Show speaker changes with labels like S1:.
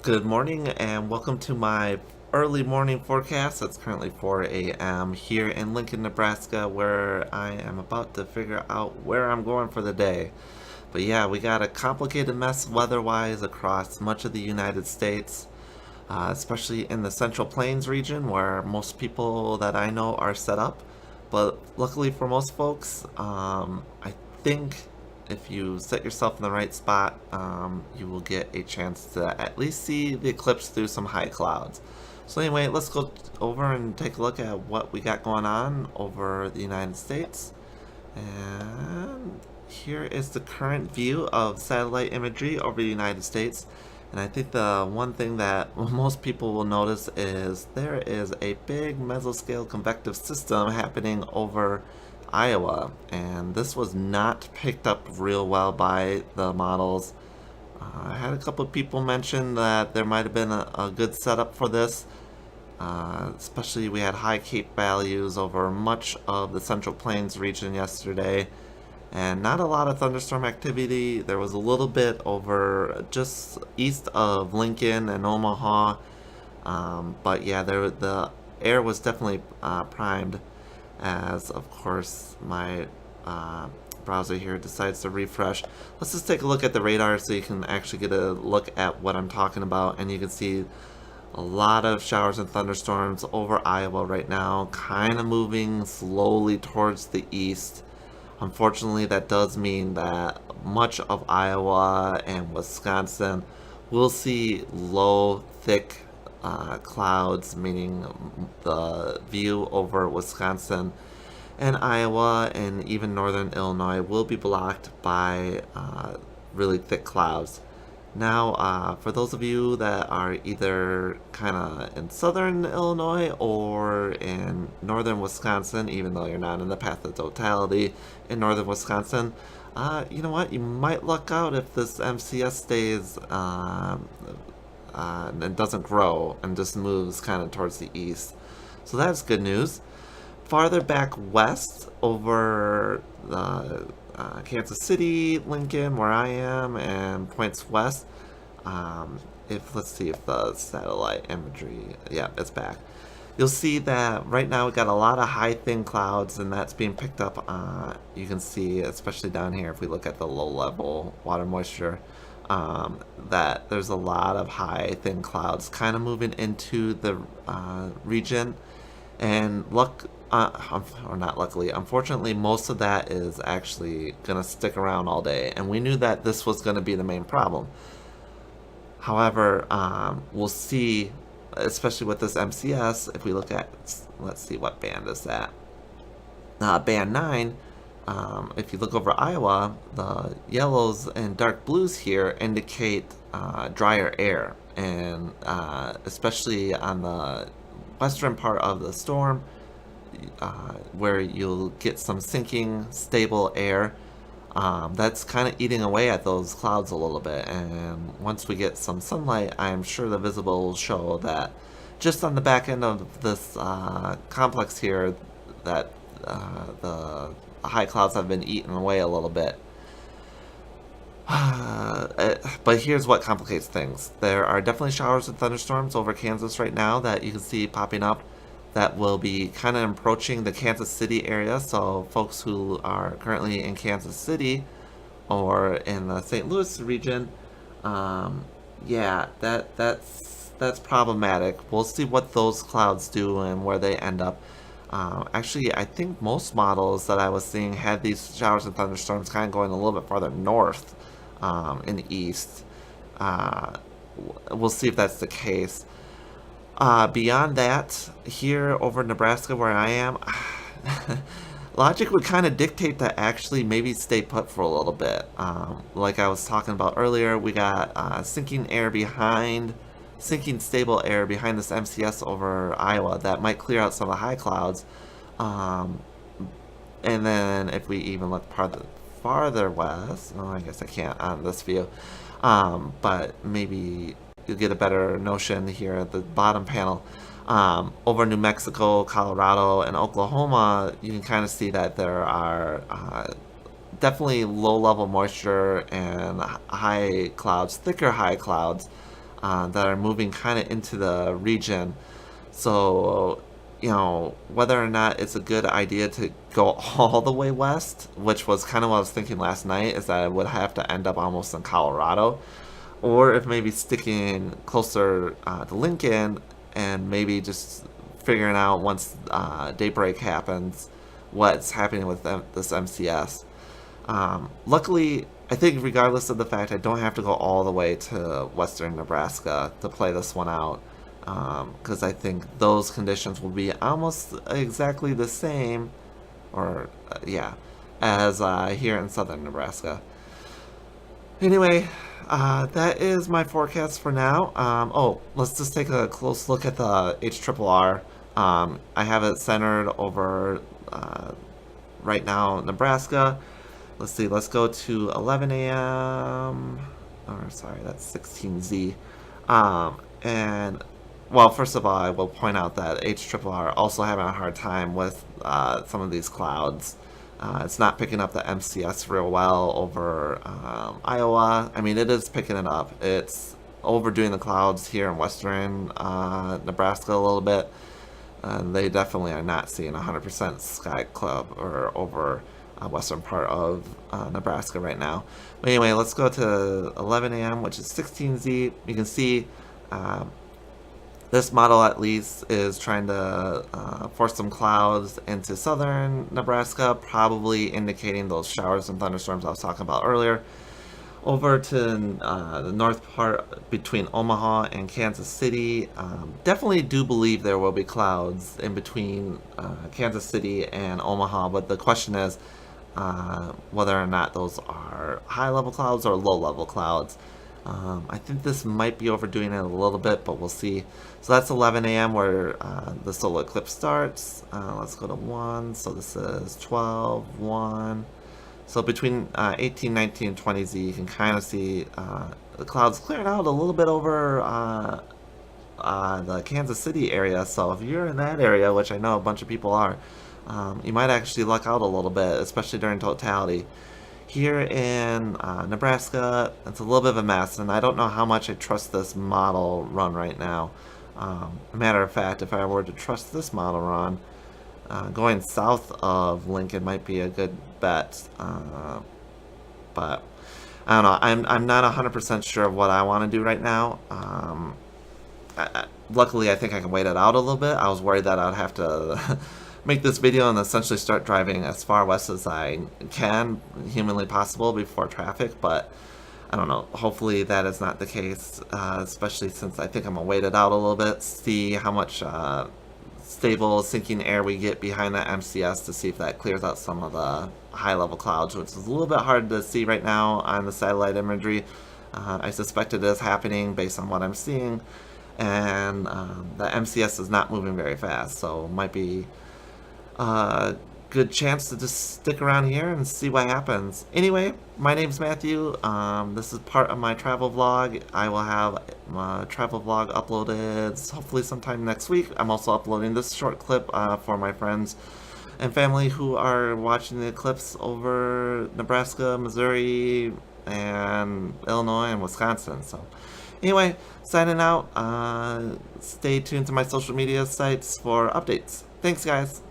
S1: Good morning and welcome to my early morning forecast. It's currently 4 a.m. here in Lincoln, Nebraska, where I am about to figure out where I'm going for the day. But yeah, we got a complicated mess weather-wise across much of the United States, especially in the Central Plains region where most people that I know are set up. But luckily for most folks, I think if you set yourself in the right spot, you will get a chance to at least see the eclipse through some high clouds. So anyway, let's go over and take a look at what we got going on over the United States. And here is the current view of satellite imagery over the United States. And I think the one thing that most people will notice is there is a big mesoscale convective system happening over Iowa, and this was not picked up real well by the models. I had a couple of people mention that there might have been a good setup for this. Especially we had high Cape values over much of the Central Plains region yesterday, and not a lot of thunderstorm activity. There was a little bit over just east of Lincoln and Omaha, but yeah, the air was definitely primed as, of course, my browser here decides to refresh. Let's just take a look at the radar so you can actually get a look at what I'm talking about, and you can see a lot of showers and thunderstorms over Iowa right now, kind of moving slowly towards the east. Unfortunately, that does mean that much of Iowa and Wisconsin will see low, thick clouds, meaning the view over Wisconsin and Iowa and even northern Illinois will be blocked by really thick clouds. Now, for those of you that are either kind of in southern Illinois or in northern Wisconsin, even though you're not in the path of totality in northern Wisconsin, you know what? You might luck out if this MCS stays and doesn't grow and just moves kind of towards the east. So that's good news. Farther back west over Kansas City, Lincoln, where I am, and points west. Let's see if the satellite imagery, yeah, it's back. You'll see that right now we got a lot of high thin clouds, and that's being picked up. You can see, especially down here, if we look at the low level water moisture, that there's a lot of high thin clouds kind of moving into the region. And unfortunately, most of that is actually going to stick around all day. And we knew that this was going to be the main problem. However, we'll see, especially with this MCS, if we look at, let's see, what band is that? Band 9, if you look over Iowa, the yellows and dark blues here indicate drier air. And especially on the western part of the storm, where you'll get some sinking, stable air. That's kind of eating away at those clouds a little bit, and once we get some sunlight, I'm sure the visible will show that just on the back end of this complex here, that the high clouds have been eaten away a little bit. But here's what complicates things. There are definitely showers and thunderstorms over Kansas right now that you can see popping up that will be kind of approaching the Kansas City area. So folks who are currently in Kansas City or in the St. Louis region, yeah, that's problematic. We'll see what those clouds do and where they end up. Actually, I think most models that I was seeing had these showers and thunderstorms kind of going a little bit farther north in the east. We'll see if that's the case. Beyond that, here over Nebraska where I am, logic would kind of dictate to actually maybe stay put for a little bit. Like I was talking about earlier, we got sinking stable air behind this MCS over Iowa that might clear out some of the high clouds. And then if we even look farther west, oh, I guess I can't on this view, but maybe you'll get a better notion here at the bottom panel. Over New Mexico, Colorado, and Oklahoma, you can kind of see that there are definitely low level moisture and high clouds, thicker high clouds that are moving kind of into the region. So, whether or not it's a good idea to go all the way west, which was kind of what I was thinking last night, is that I would have to end up almost in Colorado, or if maybe sticking closer to Lincoln and maybe just figuring out once daybreak happens what's happening with this MCS. Luckily, I think regardless of the fact I don't have to go all the way to western Nebraska to play this one out, because I think those conditions will be almost exactly the same, or yeah, as here in southern Nebraska. Anyway, that is my forecast for now. Let's just take a close look at the HRRR. I have it centered over right now Nebraska. Let's see, let's go to 11 a.m. Or sorry, that's 16Z. And well, first of all, I will point out that HRRR also having a hard time with some of these clouds. It's not picking up the MCS real well over Iowa. I mean, it is picking it up. It's overdoing the clouds here in western Nebraska a little bit. They definitely are not seeing 100% sky club or over western part of Nebraska right now. But anyway, let's go to 11 a.m., which is 16Z. You can see this model at least is trying to force some clouds into southern Nebraska, probably indicating those showers and thunderstorms I was talking about earlier. Over to the north part between Omaha and Kansas City, definitely do believe there will be clouds in between Kansas City and Omaha, but the question is whether or not those are high-level clouds or low-level clouds. I think this might be overdoing it a little bit, but we'll see. So that's 11 a.m. where the solar eclipse starts. Let's go to 1. So this is 12, 1. So between 18, 19, and 20Z, you can kind of see the clouds clearing out a little bit over the Kansas City area. So if you're in that area, which I know a bunch of people are, you might actually luck out a little bit, especially during totality. Here in Nebraska, it's a little bit of a mess, and I don't know how much I trust this model run right now. A matter of fact, if I were to trust this model run, going south of Lincoln might be a good bet. But I don't know. I'm not 100% sure of what I want to do right now. Luckily, I think I can wait it out a little bit. I was worried that I'd have to make this video and essentially start driving as far west as I can, humanly possible, before traffic, but I don't know. Hopefully that is not the case, especially since I think I'm going to wait it out a little bit, see how much stable sinking air we get behind that MCS to see if that clears out some of the high-level clouds, which is a little bit hard to see right now on the satellite imagery. I suspect it is happening based on what I'm seeing, and the MCS is not moving very fast, so it might be good chance to just stick around here and see what happens. Anyway, my name's Matthew. This is part of my travel vlog. I will have my travel vlog uploaded hopefully sometime next week. I'm also uploading this short clip for my friends and family who are watching the eclipse over Nebraska, Missouri, and Illinois and Wisconsin. So anyway, signing out. Stay tuned to my social media sites for updates. Thanks, guys.